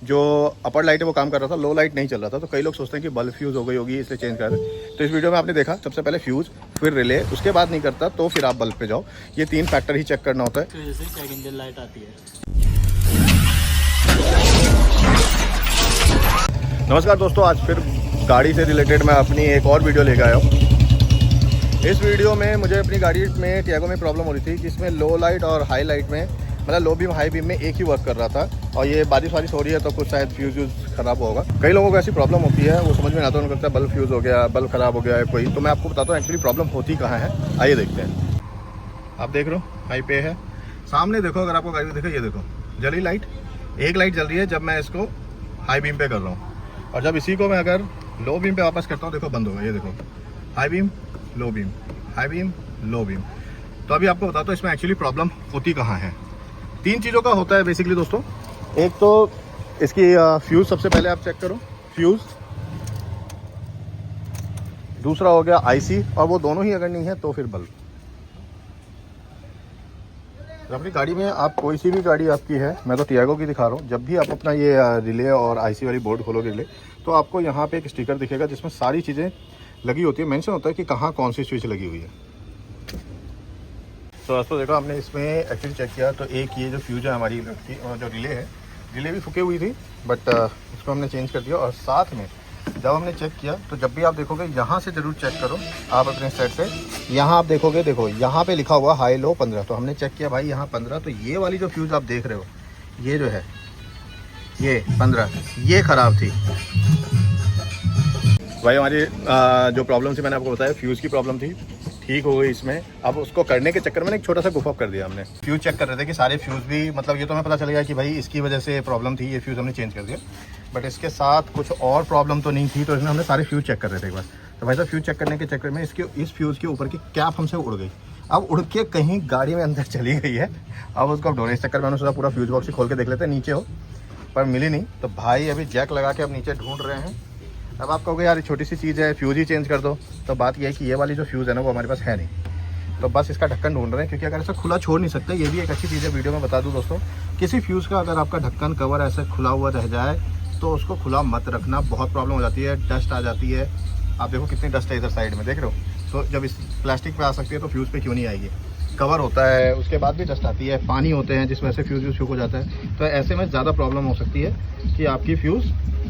जो अपर लाइट है वो काम कर रहा था, लो लाइट नहीं चल रहा था। तो कई लोग सोचते हैं कि बल्ब फ्यूज़ हो गई होगी इसलिए चेंज कर रहे। तो इस वीडियो में आपने देखा सबसे पहले फ्यूज़, फिर रिले, उसके बाद नहीं करता तो फिर आप बल्ब पे जाओ। ये 3 फैक्टर ही चेक करना होता है। तो जैसे चेक इंजन लाइट आती है। नमस्कार दोस्तों, आज फिर गाड़ी से रिलेटेड मैं अपनी एक और वीडियो लेकर आया हूँ। इस वीडियो में मुझे अपनी गाड़ी में टियागो में प्रॉब्लम हो रही थी, जिसमें लो लाइट और हाई लाइट में, मतलब लो बीम हाई बीम में एक ही वर्क कर रहा था। और ये बारिश वारिश हो रही है तो कुछ शायद फ्यूज़ ख़राब होगा। कई लोगों को ऐसी प्रॉब्लम होती है, वो समझ में नहीं आता, उनको लगता है बल्ब फ्यूज़ हो गया, बल्ब ख़राब हो गया है कोई। तो मैं आपको बताता हूँ एक्चुअली प्रॉब्लम होती कहाँ है। आइए देखते हैं। आप देख रहे हो हाई पे है, सामने देखो, अगर आपको गाड़ी दिखे, ये देखो जली लाइट, एक लाइट जल रही है जब मैं इसको हाई बीम पे कर रहा हूँ। और जब इसी को मैं अगर लो बीम पे वापस करता हूँ, देखो बंद होगा। ये देखो high beam, low beam, high beam, low beam. तो अभी आपको बताता हूँ इसमें एक्चुअली प्रॉब्लम होती कहाँ है। 3 चीज़ों का होता है बेसिकली दोस्तों। एक तो इसकी फ्यूज़, सबसे पहले आप चेक करो फ्यूज़। दूसरा हो गया आईसी, और वो दोनों ही अगर नहीं है तो फिर बल्ब। अपनी गाड़ी में आप कोई सी भी गाड़ी आपकी है, मैं तो टियागो की दिखा रहा हूँ, जब भी आप अपना ये रिले और आईसी वाली बोर्ड खोलोगे रिले, तो आपको यहाँ पे एक स्टिकर दिखेगा जिसमें सारी चीज़ें लगी होती है, मेंशन होता है कि कहाँ कौन सी स्विच लगी हुई है। तो दोस्तों देखो, हमने इसमें एक्चुअली चेक किया तो एक ये जो फ्यूज है हमारी की, और जो रिले है, रिले भी फूकी हुई थी, बट इसको हमने चेंज कर दिया। और साथ में जब हमने चेक किया तो जब भी आप देखोगे यहाँ से ज़रूर चेक करो आप अपने साइड से। यहाँ आप देखोगे, देखो यहाँ पे लिखा हुआ हाई लो 15। तो हमने चेक किया भाई यहाँ 15, तो ये वाली जो फ्यूज़ आप देख रहे हो, ये जो है ये 15, ये ख़राब थी भाई। हमारी जो प्रॉब्लम थी मैंने आपको बताया, फ्यूज़ की प्रॉब्लम थी, ठीक हो गई इसमें। अब उसको करने के चक्कर में एक छोटा सा गुफ अप कर दिया हमने। फ्यूज़ चेक कर रहे थे कि सारे फ्यूज़ भी, मतलब ये तो हमें पता चल गया कि भाई इसकी वजह से प्रॉब्लम थी, ये फ्यूज़ हमने चेंज कर दिया। बट इसके साथ कुछ और प्रॉब्लम तो नहीं थी, तो इसमें हमने सारे फ्यूज़ चेक कर रहे थे एक बार। तो भाई साहब फ्यूज़ चेक करने के चक्कर में इस फ्यूज़ के ऊपर की कैप हमसे उड़ गई। अब उड़ के कहीं गाड़ी में अंदर चली गई है। अब उसको अब ढूंढने, इस चक्कर में हमने सोचा पूरा फ्यूज़ बॉक्स ही खोल के देख लेते नीचे हो, पर मिली नहीं। तो भाई अभी जैक लगा के अब नीचे ढूंढ रहे हैं। अब आप कहोगे यार छोटी सी चीज़ है, फ्यूज़ ही चेंज कर दो। तो बात यह है कि ये वाली जो फ्यूज़ है ना, वो हमारे पास है नहीं, तो बस इसका ढक्कन ढूंढ रहे हैं, क्योंकि अगर ऐसा खुला छोड़ नहीं सकते। ये भी एक अच्छी चीज़ है, वीडियो में बता दूं दोस्तों, किसी फ्यूज़ का अगर आपका ढक्कन कवर ऐसे खुला हुआ रह जाए तो उसको खुला मत रखना, बहुत प्रॉब्लम हो जाती है, डस्ट आ जाती है। आप देखो कितनी डस्ट है इधर साइड में, देख रहे हो। तो जब इस प्लास्टिक पे आ सकती है तो फ्यूज़ पे क्यों नहीं आएगी। कवर होता है, उसके बाद भी डस्ट आती है, पानी होते हैं जिस वजह से फ्यूज़ सूख हो जाता है। तो ऐसे में ज़्यादा प्रॉब्लम हो सकती है कि आपकी फ्यूज़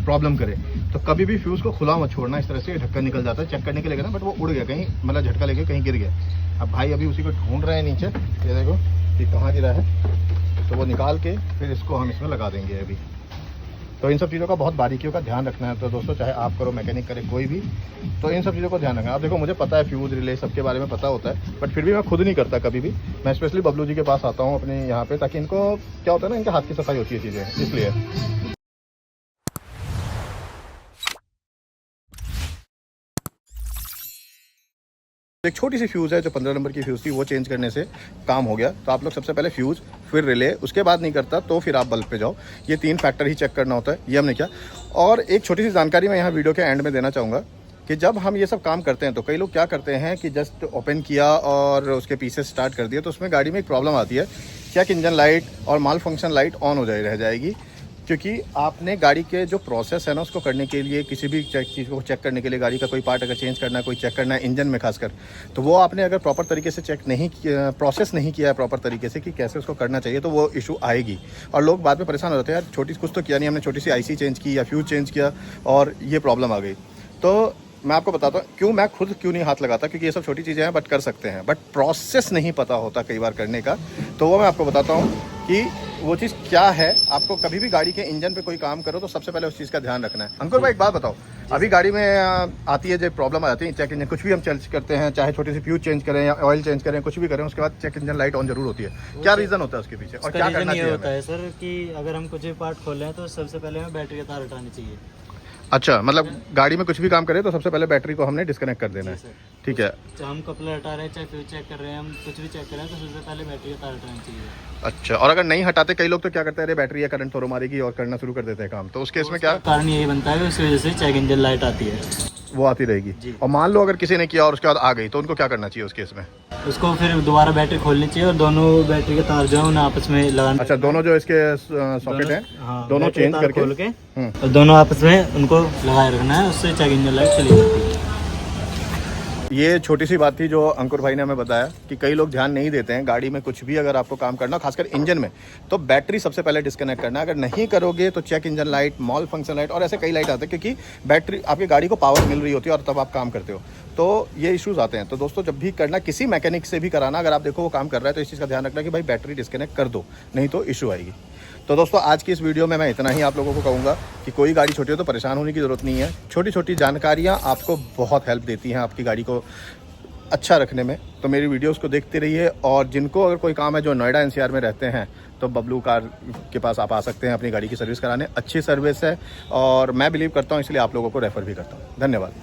प्रॉब्लम करे। तो कभी भी फ्यूज़ को खुला मत छोड़ना, इस तरह से ढक्कन निकल जाता है। चेक करने के लिए ना, बट वो उड़ गया कहीं, मतलब झटका लेके कहीं गिर गया। अब भाई अभी उसी को ढूंढ रहे हैं नीचे, ये देखो कि कहाँ गिरा है, तो वो निकाल के फिर इसको हम इसमें लगा देंगे अभी। तो इन सब चीज़ों का बहुत बारीकियों का ध्यान रखना है। तो दोस्तों चाहे आप करो, मैकेनिक करे, कोई भी, तो इन सब चीज़ों को ध्यान रखना। आप देखो मुझे पता है फ्यूज़ रिले सबके बारे में पता होता है, बट फिर भी मैं खुद नहीं करता कभी भी। मैं स्पेशली बबलू जी के पास आता हूँ अपने यहाँ पे, ताकि इनको क्या होता है ना, इनके हाथ की सफाई होती है चीज़ें, इसलिए। एक छोटी सी फ्यूज़ है जो 15 नंबर की फ्यूज़ थी, वो चेंज करने से काम हो गया। तो आप लोग सबसे पहले फ्यूज़, फिर रिले, उसके बाद नहीं करता तो फिर आप बल्ब पे जाओ। ये 3 फैक्टर ही चेक करना होता है, ये हमने किया। और एक छोटी सी जानकारी मैं यहाँ वीडियो के एंड में देना चाहूँगा कि जब हम ये सब काम करते हैं तो कई लोग क्या करते हैं कि जस्ट ओपन किया और उसके पीसेस स्टार्ट कर दिया, तो उसमें गाड़ी में एक प्रॉब्लम आती है, चेक इंजन लाइट और माल फंक्शन लाइट ऑन हो रह जाएगी। क्योंकि आपने गाड़ी के जो प्रोसेस है ना, उसको करने के लिए, किसी भी चीज़ को चेक करने के लिए, गाड़ी का कोई पार्ट अगर चेंज करना है, कोई चेक करना है इंजन में खासकर, तो वो आपने अगर प्रॉपर तरीके से चेक नहीं किया, प्रोसेस नहीं किया है प्रॉपर तरीके से कि कैसे उसको करना चाहिए, तो वो इशू आएगी। और लोग बाद में परेशान हो जाते हैं, यार छोटी कुछ तो किया नहीं हमने, छोटी सी आईसी चेंज की या फ्यूज चेंज किया और ये प्रॉब्लम आ गई। तो मैं आपको बताता हूँ क्यों, मैं खुद क्यों नहीं हाथ लगाता, क्योंकि ये सब छोटी चीज़ें हैं, बट कर सकते हैं, बट प्रोसेस नहीं पता होता कई बार करने का। तो वो मैं आपको बताता हूँ कि वो चीज़ क्या है। आपको कभी भी गाड़ी के इंजन पे कोई काम करो तो सबसे पहले उस चीज़ का ध्यान रखना है। अंकुर भाई एक बात बताओ, अभी गाड़ी में आती है जो प्रॉब्लम आ जाती है, चेक इंजन कुछ भी हम चेंज करते हैं, चाहे छोटी सी फ्यूज चेंज करें या ऑयल चेंज करें, कुछ भी करें, उसके बाद चेक इंजन लाइट ऑन जरूर होती है। क्या रीज़न होता है उसके पीछे और क्या करना चाहिए? होता है सर कि अगर हम कुछ भी पार्ट खोल रहे हैं तो सबसे पहले हमें बैटरी का तार हटानी चाहिए। अच्छा, मतलब गाड़ी में कुछ भी काम करें तो सबसे पहले बैटरी को हमने डिस्कनेक्ट कर देना है, ठीक है। चाहे हम कपलर हटा रहे हैं, चाहे फ्यूज चेक कर रहे हैं, हम कुछ भी चेक कर रहे हैं, तो सबसे पहले बैटरी का तार हटाना चाहिए। अच्छा, और अगर नहीं हटाते, कई लोग तो क्या करते हैं, अरे बैटरी या करंट थोड़ा मारेगी और करना शुरू कर देते हैं काम, तो उस केस में क्या कारण यही बनता है, उस वजह से चेक इंजन लाइट आती है, वो आती रहेगी। और मान लो अगर किसी ने किया और उसके बाद आ गई, तो उनको क्या करना चाहिए उस केस में? उसको फिर दोबारा बैटरी खोलनी चाहिए और दोनों बैटरी के तार जो है उन्हें आपस में लगाना। अच्छा, दोनों जो इसके सॉकेट हैं हाँ, दोनों बैटरी चेंज तार करके खोल के और दोनों आपस में उनको लगाए रखना है, उससे चेक इंजन लाइट चली जाती है। ये छोटी सी बात थी जो अंकुर भाई ने हमें बताया कि कई लोग ध्यान नहीं देते हैं गाड़ी में कुछ भी अगर आपको काम करना, खासकर इंजन में, तो बैटरी सबसे पहले डिस्कनेक्ट करना है। अगर नहीं करोगे तो check engine light, malfunction light और ऐसे कई लाइट आते हैं, क्योंकि बैटरी आपकी गाड़ी को पावर मिल रही होती है और तब आप काम करते हो, तो ये इश्यूज आते हैं। तो दोस्तों जब भी करना, किसी मैकेनिक से भी कराना, अगर आप देखो वो काम कर रहा है तो इस चीज़ का ध्यान रखना कि भाई बैटरी डिस्कनेक्ट कर दो, नहीं तो इशू आएगी। तो दोस्तों आज की इस वीडियो में मैं इतना ही आप लोगों को कहूँगा कि कोई गाड़ी छोटी हो तो परेशान होने की ज़रूरत नहीं है। छोटी छोटी जानकारियाँ आपको बहुत हेल्प देती हैं आपकी गाड़ी को अच्छा रखने में। तो मेरी वीडियोस को देखते रहिए, और जिनको अगर कोई काम है, जो नोएडा एनसीआर में रहते हैं, तो बबलू कार के पास आप आ सकते हैं अपनी गाड़ी की सर्विस कराने। अच्छी सर्विस है और मैं बिलीव करता हूँ, इसलिए आप लोगों को रेफ़र भी करता हूँ। धन्यवाद।